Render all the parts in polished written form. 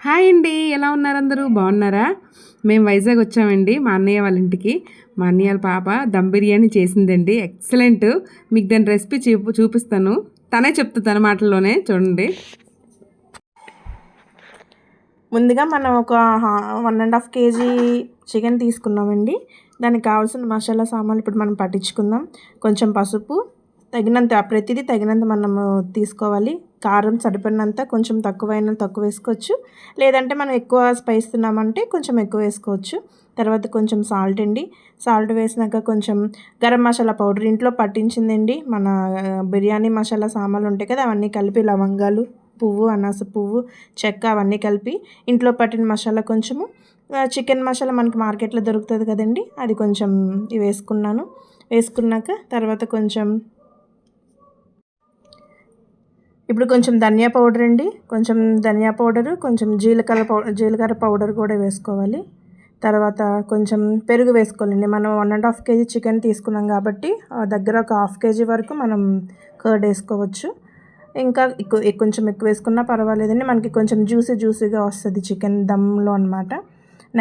Hi అండి, ఎలా ఉన్నారు? అందరూ బాగున్నారా? మేము వైజాగ్ వచ్చామండి మా అన్నయ్య వాళ్ళ ఇంటికి. మా అన్నయ్య వాళ్ళ పాప దమ్ బిర్యానీ చేసిందండి, ఎక్సలెంట్. మీకు దాని రెసిపీ చూపిస్తాను, తనే చెప్తుంది తన మాటల్లోనే, చూడండి. ముందుగా మనం ఒక 1.5 kg చికెన్ తీసుకున్నామండి. దానికి కావాల్సిన మసాలా సామాన్లు ఇప్పుడు మనం పట్టించుకుందాం. కొంచెం పసుపు, తగినంత, ప్రతిదీ తగినంత మనము తీసుకోవాలి. కారం సరిపడినంత, కొంచెం తక్కువ వేసుకోవచ్చు. లేదంటే మనం ఎక్కువ స్పైస్ తిన్నామంటే కొంచెం ఎక్కువ వేసుకోవచ్చు. తర్వాత కొంచెం సాల్ట్ అండి. సాల్ట్ వేసినాక కొంచెం గరం మసాలా పౌడర్ ఇంట్లో పట్టించిందండి. మన బిర్యానీ మసాలా సామాన్లు ఉంటాయి కదా, అవన్నీ కలిపి లవంగాలు, పువ్వు, అనాస పువ్వు, చెక్క అవన్నీ కలిపి ఇంట్లో పట్టిన మసాలా కొంచెము, చికెన్ మసాలా మనకి మార్కెట్లో దొరుకుతుంది కదండి, అది కొంచెం వేసుకున్నాను. వేసుకున్నాక తర్వాత ఇప్పుడు కొంచెం ధనియా పౌడర్ అండి, కొంచెం ధనియా పౌడరు, కొంచెం జీలకర్ర పౌడర్ కూడా వేసుకోవాలి. తర్వాత కొంచెం పెరుగు వేసుకోవాలండి. మనం 1.5 kg చికెన్ తీసుకున్నాం కాబట్టి దగ్గర ఒక 1/2 kg వరకు మనం కర్డ్ వేసుకోవచ్చు. ఇంకా కొంచెం ఎక్కువ వేసుకున్నా పర్వాలేదండి, మనకి కొంచెం జ్యూసీగా వస్తుంది చికెన్ దమ్లో అనమాట.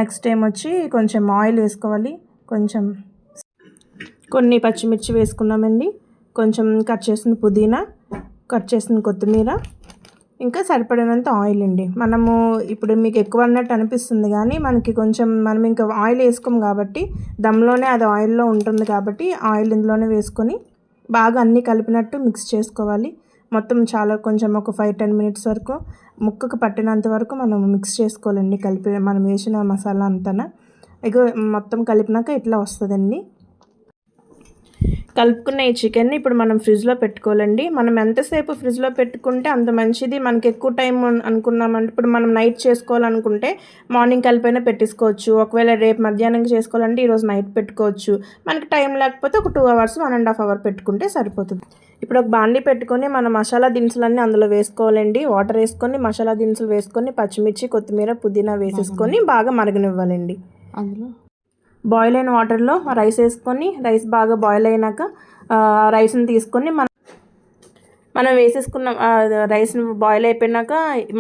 నెక్స్ట్ ఏమొచ్చి కొంచెం ఆయిల్ వేసుకోవాలి. కొన్ని పచ్చిమిర్చి వేసుకున్నామండి, కొంచెం కట్ చేసిన పుదీనా, కట్ చేసిన కొత్తిమీర, ఇంకా సరిపడినంత ఆయిల్ అండి. మనము ఇప్పుడు మీకు ఎక్కువ అన్నట్టు అనిపిస్తుంది కానీ మనకి కొంచెం, మనం ఇంకా ఆయిల్ వేసుకోం కాబట్టి దమ్లోనే అది ఆయిల్లో ఉంటుంది కాబట్టి ఆయిల్ ఇందులోనే వేసుకొని బాగా అన్నీ కలిపినట్టు మిక్స్ చేసుకోవాలి. మొత్తం చాలా కొంచెం ఒక 5-10 minutes వరకు ముక్కకు పట్టినంత వరకు మనం మిక్స్ చేసుకోవాలండి. మనం వేసిన మసాలా అంతా ఇక మొత్తం కలిపినాక ఇట్లా వస్తుందండి. కలుపుకున్న ఈ చికెన్ని ఇప్పుడు మనం ఫ్రిడ్జ్లో పెట్టుకోవాలండి. మనం ఎంతసేపు ఫ్రిడ్జ్లో పెట్టుకుంటే అంత మంచిది. మనకి ఎక్కువ టైం అనుకున్నామంటే, ఇప్పుడు మనం నైట్ చేసుకోవాలనుకుంటే మార్నింగ్ కలిపైనా పెట్టేసుకోవచ్చు. ఒకవేళ రేపు మధ్యాహ్నం చేసుకోవాలంటే ఈరోజు నైట్ పెట్టుకోవచ్చు. మనకి టైం లేకపోతే ఒక 2 hours 1.5 hour పెట్టుకుంటే సరిపోతుంది. ఇప్పుడు ఒక బాండీ పెట్టుకొని మన మసాలా దినుసులన్నీ అందులో వేసుకోవాలండి. వాటర్ వేసుకొని మసాలా దినుసులు వేసుకొని పచ్చిమిర్చి, కొత్తిమీర, పుదీనా వేసేసుకొని బాగా మరగనివ్వాలండి. అందులో బాయిల్ అయిన వాటర్లో రైస్ వేసుకొని, రైస్ బాగా బాయిల్ అయినాక రైస్ని తీసుకొని మనం వేసేసుకున్న రైస్ని బాయిల్ అయిపోయినాక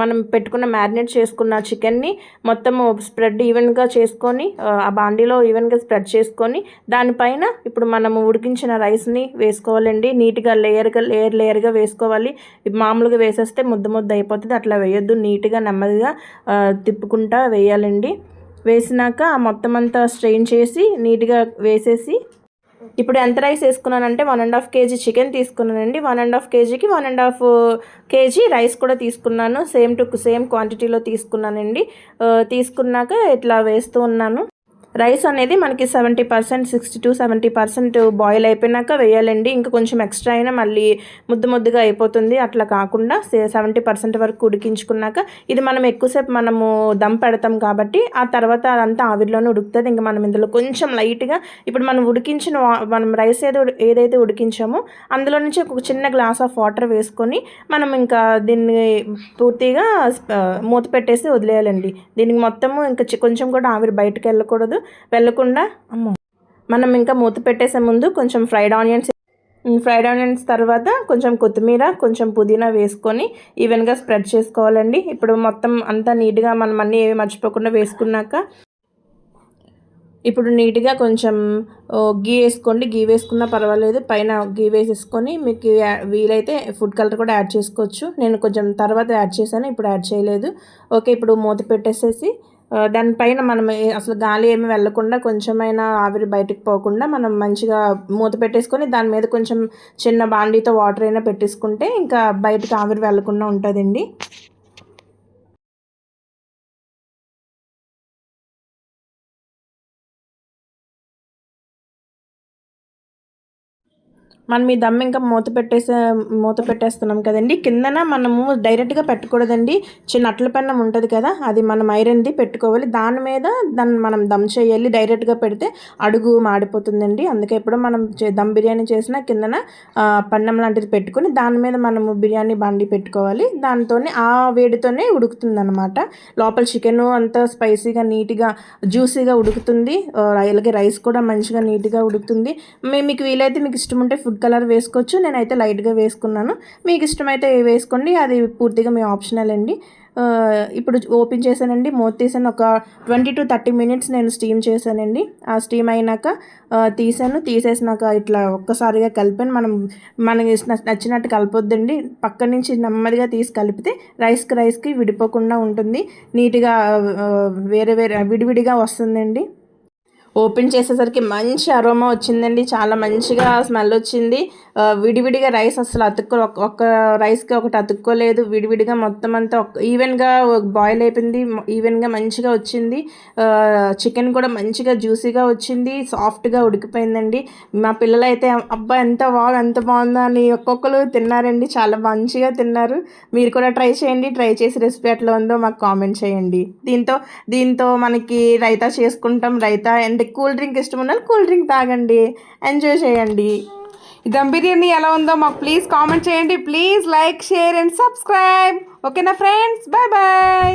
మనం పెట్టుకున్న మ్యారినేట్ చేసుకున్న చికెన్ని మొత్తం స్ప్రెడ్ ఈవెన్గా చేసుకొని ఆ బాండీలో ఈవెన్గా స్ప్రెడ్ చేసుకొని దానిపైన ఇప్పుడు మనము ఉడికించిన రైస్ని వేసుకోవాలండి. నీట్గా లేయర్గా వేసుకోవాలి. మామూలుగా వేసేస్తే ముద్ద అయిపోతుంది, అట్లా వేయొద్దు. నీట్గా నెమ్మదిగా తిప్పుకుంటా వేయాలండి. వేసినాక మొత్తం అంతా స్ట్రెయిన్ చేసి నీట్గా వేసేసి, ఇప్పుడు ఎంత రైస్ వేసుకున్నానంటే 1.5 kg చికెన్ తీసుకున్నానండి. 1.5 kgకి 1.5 kg రైస్ కూడా తీసుకున్నాను. సేమ్ క్వాంటిటీలో తీసుకున్నానండి. తీసుకున్నాక ఇట్లా వేస్తూ ఉన్నాను. రైస్ అనేది మనకి 70%, 60 to 70% బాయిల్ అయిపోయినాక వేయాలండి. ఇంకా కొంచెం ఎక్స్ట్రా అయినా మళ్ళీ ముద్దగా అయిపోతుంది. అట్లా కాకుండా 70% వరకు ఉడికించుకున్నాక, ఇది మనం ఎక్కువసేపు మనము దమ్ పెడతాం కాబట్టి ఆ తర్వాత అదంతా ఆవిరిలోనే ఉడుకుతుంది. ఇంకా మనం ఇందులో కొంచెం లైట్గా ఇప్పుడు మనం రైస్ ఏదైతే ఉడికించామో అందులో నుంచి ఒక చిన్న గ్లాస్ ఆఫ్ వాటర్ వేసుకొని మనం ఇంకా దీన్ని పూర్తిగా మూత పెట్టేసి వదిలేయాలండి. దీనికి మొత్తము ఇంకా కొంచెం కూడా ఆవిరి బయటకు వెళ్ళకుండా మనం ఇంకా మూత పెట్టేసే ముందు కొంచెం ఫ్రైడ్ ఆనియన్స్ తర్వాత కొంచెం కొత్తిమీర, కొంచెం పుదీనా వేసుకొని ఈవెన్గా స్ప్రెడ్ చేసుకోవాలండి. ఇప్పుడు మొత్తం అంతా నీట్గా మనం అన్నీ ఏవి మర్చిపోకుండా వేసుకున్నాక, ఇప్పుడు నీట్గా కొంచెం గీ వేసుకోండి. గీ వేసుకున్నా పర్వాలేదు, పైన గీ వేసేసుకొని మీకు వీలైతే ఫుడ్ కలర్ కూడా యాడ్ చేసుకోవచ్చు. నేను కొంచెం తర్వాత యాడ్ చేశాను, ఇప్పుడు యాడ్ చేయలేదు. ఓకే, ఇప్పుడు మూత పెట్టేసేసి దానిపైన మనం అసలు గాలి ఏమి వెళ్ళకుండా, కొంచెమైనా ఆవిరి బయటకు పోకుండా మనం మంచిగా మూత పెట్టేసుకొని దాని మీద కొంచెం చిన్న బాండీతో వాటర్ అయినా పెట్టేసుకుంటే ఇంకా బయటకు ఆవిరి వెళ్ళకుండా ఉంటుందండి. మనం ఈ దమ్ ఇంకా మూత పెట్టేస్తున్నాం కదండి. కిందన మనము డైరెక్ట్గా పెట్టకూడదండి. చిన్న అట్ల పెన్నం ఉంటుంది కదా, అది మనం ఐరన్ది పెట్టుకోవాలి. దాన్ని మనం దమ్ చేయాలి. డైరెక్ట్గా పెడితే అడుగు మాడిపోతుందండి. అందుకే ఎప్పుడో మనం దమ్ బిర్యానీ చేసినా కిందన పన్నం లాంటిది పెట్టుకొని దాని మీద మనము బిర్యానీ బాండి పెట్టుకోవాలి. దాంతోనే ఆ వేడితోనే ఉడుకుతుంది అనమాట. లోపల చికెన్ అంతా స్పైసీగా నీట్గా జ్యూసీగా ఉడుకుతుంది. అలాగే రైస్ కూడా మంచిగా నీట్గా ఉడుకుతుంది. మీకు వీలైతే, మీకు ఇష్టం ఉంటే ఫుడ్ కలర్ వేసుకోవచ్చు. నేనైతే లైట్గా వేసుకున్నాను. మీకు ఇష్టమైతే వేసుకోండి, అది పూర్తిగా మీ ఆప్షనల్ అండి. ఇప్పుడు ఓపెన్ చేశానండి, మూత తీసాను. ఒక 20 to 30 minutes నేను స్టీమ్ చేశానండి. ఆ స్టీమ్ అయినాక తీసేసినాక ఇట్లా ఒక్కసారిగా కలిపాను. మనకి నచ్చినట్టు కలపొద్దండి, పక్క నుంచి నెమ్మదిగా తీసి కలిపితే రైస్కి విడిపోకుండా ఉంటుంది, నీట్గా వేరే విడివిడిగా వస్తుందండి. ఓపెన్ చేసేసరికి మంచి అరోమా వచ్చిందండి, చాలా మంచిగా స్మెల్ వచ్చింది. విడివిడిగా రైస్ అసలు ఒక్క రైస్కి ఒకటి అతుక్కోలేదు, విడివిడిగా మొత్తం అంతా ఈవెన్గా బాయిల్ అయిపోయింది, ఈవెన్గా మంచిగా వచ్చింది. చికెన్ కూడా మంచిగా జ్యూసీగా వచ్చింది, సాఫ్ట్గా ఉడికిపోయిందండి. మా పిల్లలు అయితే అబ్బా ఎంత బాగుందో అని ఒక్కొక్కరు తిన్నారండి, చాలా మంచిగా తిన్నారు. మీరు కూడా ట్రై చేయండి, ట్రై చేసి రెసిపీ ఎట్లా ఉందో మాకు కామెంట్ చేయండి. దీంతో మనకి రైతా చేసుకుంటాం. రైతా అండ్ కూల్ డ్రింక్ ఇష్టం ఉన్న కూల్ డ్రింక్ తాగండి, ఎంజాయ్ చేయండి. ఈ దమ్ బిర్యానీ ఎలా ఉందో మాకు ప్లీజ్ కామెంట్ చేయండి. Please like, share and subscribe. ఓకేనా ఫ్రెండ్స్, బాయ్ బాయ్.